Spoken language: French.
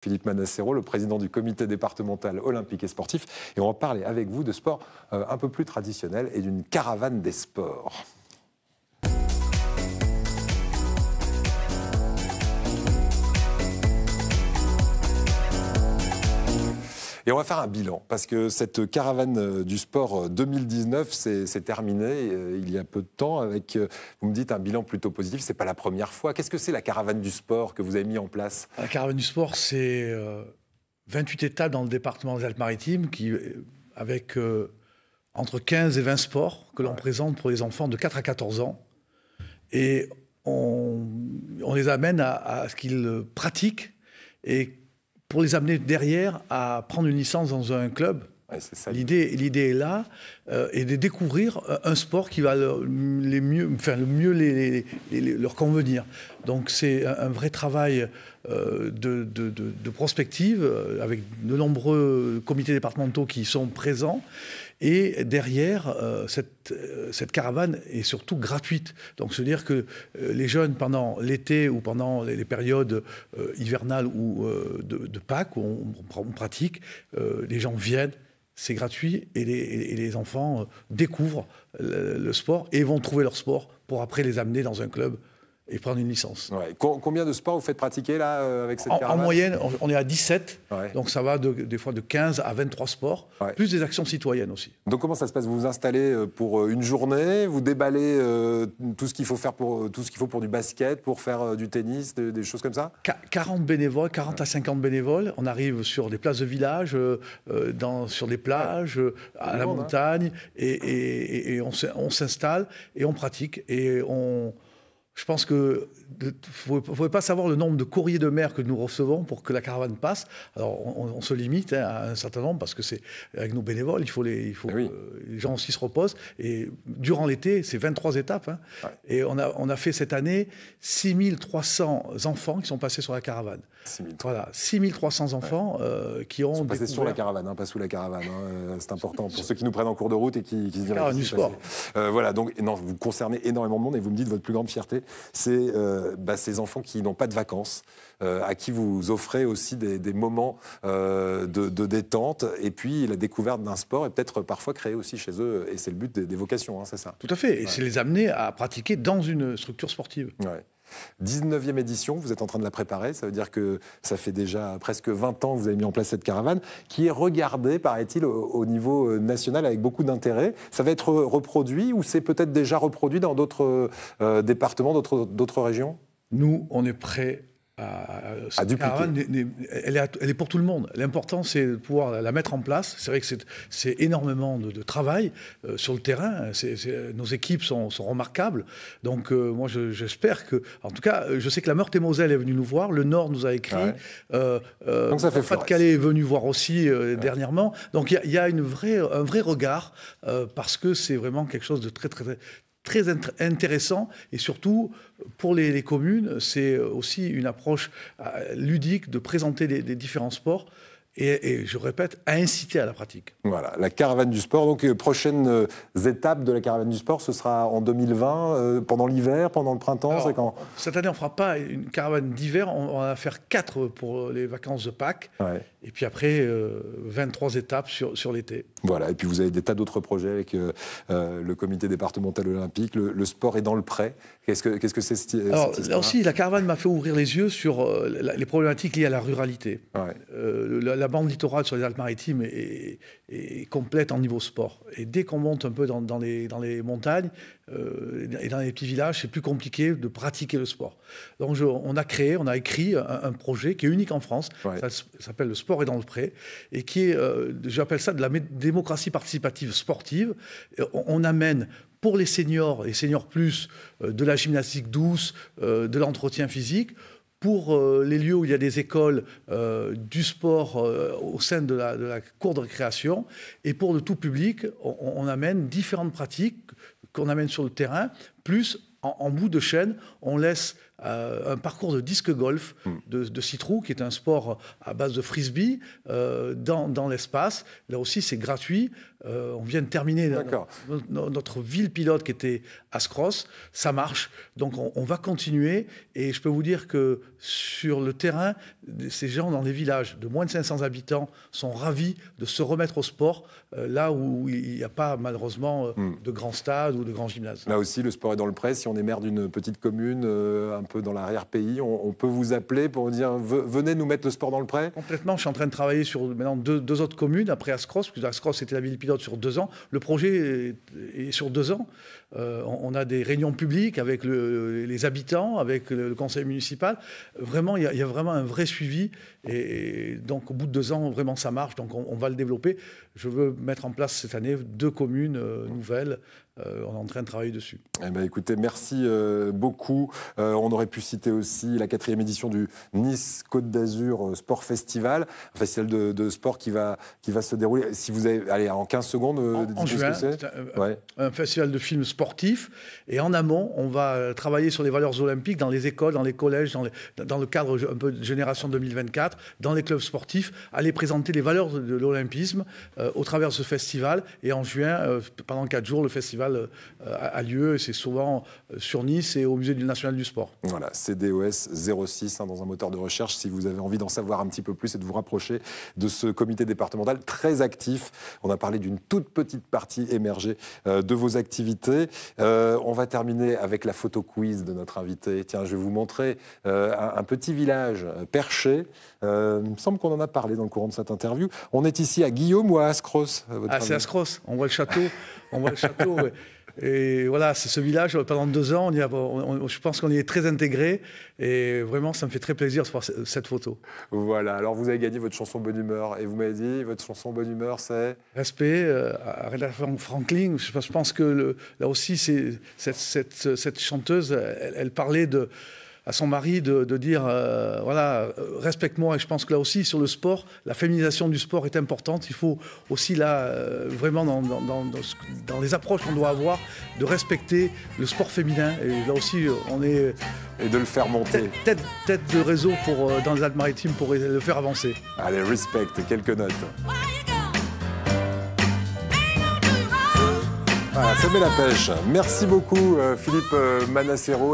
Philippe Manassero, le président du comité départemental olympique et sportif. Et on va parler avec vous de sport un peu plus traditionnel et d'une caravane des sports. Et on va faire un bilan, parce que cette caravane du sport 2019, c'est terminé il y a peu de temps, avec, vous me dites, un bilan plutôt positif. Ce n'est pas la première fois. Qu'est-ce que c'est la caravane du sport que vous avez mis en place? La caravane du sport, c'est 28 étapes dans le département des Alpes-Maritimes, avec entre 15 et 20 sports que l'on présente pour les enfants de 4 à 14 ans. Et on les amène à ce qu'ils pratiquent, et pour les amener derrière à prendre une licence dans un club. Ouais, l'idée est là, et de découvrir un sport qui va le mieux leur convenir. Donc c'est un vrai travail de prospective, avec de nombreux comités départementaux qui sont présents. Et derrière, cette caravane est surtout gratuite. Donc, c'est-à-dire que les jeunes, pendant l'été ou pendant les périodes hivernales ou de Pâques, où on pratique, les gens viennent, c'est gratuit, et les enfants découvrent le sport et vont trouver leur sport pour après les amener dans un club et prendre une licence. Ouais. Combien de sports vous faites pratiquer là avec cette caravane? En moyenne, on est à 17, ouais. Donc ça va des fois de 15 à 23 sports, ouais. Plus des actions citoyennes aussi. Donc comment ça se passe? Vous vous installez pour une journée, vous déballez tout ce qu'il faut faire pour du basket, pour faire du tennis, des choses comme ça? 40 bénévoles, 40 à 50 bénévoles. On arrive sur des places de village, sur des plages, à la montagne, et on s'installe et on pratique, et je pense que vous ne pouvez pas savoir le nombre de courriers de mer que nous recevons pour que la caravane passe. Alors, on se limite à un certain nombre, parce que c'est avec nos bénévoles, il faut que les gens aussi se reposent. Et durant l'été, c'est 23 étapes. Hein. Ouais. Et on a fait cette année 6300 enfants qui sont passés sur la caravane. 6300 enfants qui ont passé sur la caravane, hein, pas sous la caravane. Hein. C'est important pour ceux qui nous prennent en cours de route et qui se disent du sport. Voilà, donc vous concernez énormément de monde, et vous me dites votre plus grande fierté, c'est ces enfants qui n'ont pas de vacances, à qui vous offrez aussi des moments de détente, et puis la découverte d'un sport, et peut-être parfois créer aussi chez eux, et c'est le but des vocations, hein, c'est ça? Tout à fait, et c'est les amener à pratiquer dans une structure sportive. Ouais. 19e édition, vous êtes en train de la préparer, ça veut dire que ça fait déjà presque 20 ans que vous avez mis en place cette caravane, qui est regardée, paraît-il, au niveau national avec beaucoup d'intérêt. Ça va être reproduit, ou c'est peut-être déjà reproduit dans d'autres départements, d'autres régions? Nous, on est prêts à dupliquer. Elle est pour tout le monde. L'important, c'est de pouvoir la mettre en place. C'est vrai que c'est énormément de travail sur le terrain. Nos équipes sont remarquables. Donc, moi, j'espère que... En tout cas, je sais que la Meurthe-et-Moselle est venue nous voir. Le Nord nous a écrit. Ouais. Donc, ça fait Pas-de-Calais est venu voir aussi dernièrement. Donc, il y a un vrai regard, parce que c'est vraiment quelque chose de très intéressant, et surtout pour les communes, c'est aussi une approche ludique de présenter les différents sports, et je répète, à inciter à la pratique. Voilà, la caravane du sport. Donc, prochaines étapes de la caravane du sport, ce sera en 2020, pendant l'hiver, pendant le printemps? Alors, c'est quand? Cette année, on ne fera pas une caravane d'hiver, on va faire 4 pour les vacances de Pâques, ouais. Et puis après, 23 étapes sur l'été. Voilà, et puis vous avez des tas d'autres projets avec le comité départemental olympique, le sport est dans le prêt. Qu'est-ce que c'est cette histoire? Alors, là aussi, la caravane m'a fait ouvrir les yeux sur les problématiques liées à la ruralité. Ouais. La bande littorale sur les Alpes-Maritimes est complète en niveau sport. Et dès qu'on monte un peu dans les montagnes et dans les petits villages, c'est plus compliqué de pratiquer le sport. Donc on a écrit un projet qui est unique en France. Ouais. Ça s'appelle Le sport est dans le pré, et qui est, j'appelle ça de la démocratie participative sportive. On amène pour les seniors plus, de la gymnastique douce, de l'entretien physique. Pour les lieux où il y a des écoles, du sport au sein de la cour de récréation. Et pour le tout public, on amène différentes pratiques qu'on amène sur le terrain, plus en bout de chaîne, on laisse un parcours de disque golf de 6 trous, qui est un sport à base de frisbee dans l'espace. Là aussi, c'est gratuit. On vient de terminer notre ville pilote qui était Ascross. Ça marche. Donc, on va continuer. Et je peux vous dire que sur le terrain, ces gens dans les villages de moins de 500 habitants sont ravis de se remettre au sport, là où il n'y a pas malheureusement de grands stades ou de grands gymnases. Là aussi, le sport est dans le pré. Si on est maire d'une petite commune, un peu dans l'arrière-pays, on peut vous appeler pour vous dire venez nous mettre le sport dans le pré. Complètement. Je suis en train de travailler sur maintenant deux autres communes après Ascross, parce que Ascross était la ville pilote sur 2 ans. Le projet est sur 2 ans. On a des réunions publiques avec les habitants, avec le conseil municipal. Vraiment, il y a vraiment un vrai suivi. Et donc, au bout de 2 ans, vraiment, ça marche. Donc, on va le développer. Je veux mettre en place cette année 2 communes nouvelles. On est en train de travailler dessus. Eh ben, écoutez, merci beaucoup. On aurait pu citer aussi la 4e édition du Nice Côte d'Azur Sport Festival, un festival de sport qui va se dérouler. Si vous avez, allez, en 15 secondes, en juin, c'est un festival de films sportifs. Et en amont, on va travailler sur les valeurs olympiques dans les écoles, dans les collèges, dans le cadre un peu de Génération 2024, dans les clubs sportifs, aller présenter les valeurs de l'olympisme au travers de ce festival. Et en juin, pendant 4 jours, le festival a lieu, et c'est souvent sur Nice et au Musée national du sport. Voilà, CDOS 06 dans un moteur de recherche, si vous avez envie d'en savoir un petit peu plus et de vous rapprocher de ce comité départemental très actif. On a parlé d'une toute petite partie émergée de vos activités. On va terminer avec la photo quiz de notre invité. Tiens, je vais vous montrer un petit village perché. Il me semble qu'on en a parlé dans le courant de cette interview. On est ici à Guillaume ou à Ascross? C'est Ascross. On voit le château. Ouais. Et voilà, c'est ce village, pendant 2 ans, je pense qu'on y est très intégré. Et vraiment, ça me fait très plaisir de voir cette photo. Voilà, alors vous avez gagné votre chanson Bonne Humeur. Et vous m'avez dit, votre chanson Bonne Humeur, c'est Respect, Aretha Franklin. Je pense que là aussi, cette chanteuse, elle parlait à son mari de dire voilà, respecte-moi. Et je pense que là aussi, sur le sport, la féminisation du sport est importante. Il faut aussi, là, vraiment, dans les approches qu'on doit avoir, de respecter le sport féminin. Et là aussi, on est... Et de le faire monter. Tête de réseau dans les Alpes-Maritimes pour le faire avancer. Allez, respect, quelques notes. Voilà, ça met la pêche. Merci beaucoup, Philippe Manassero.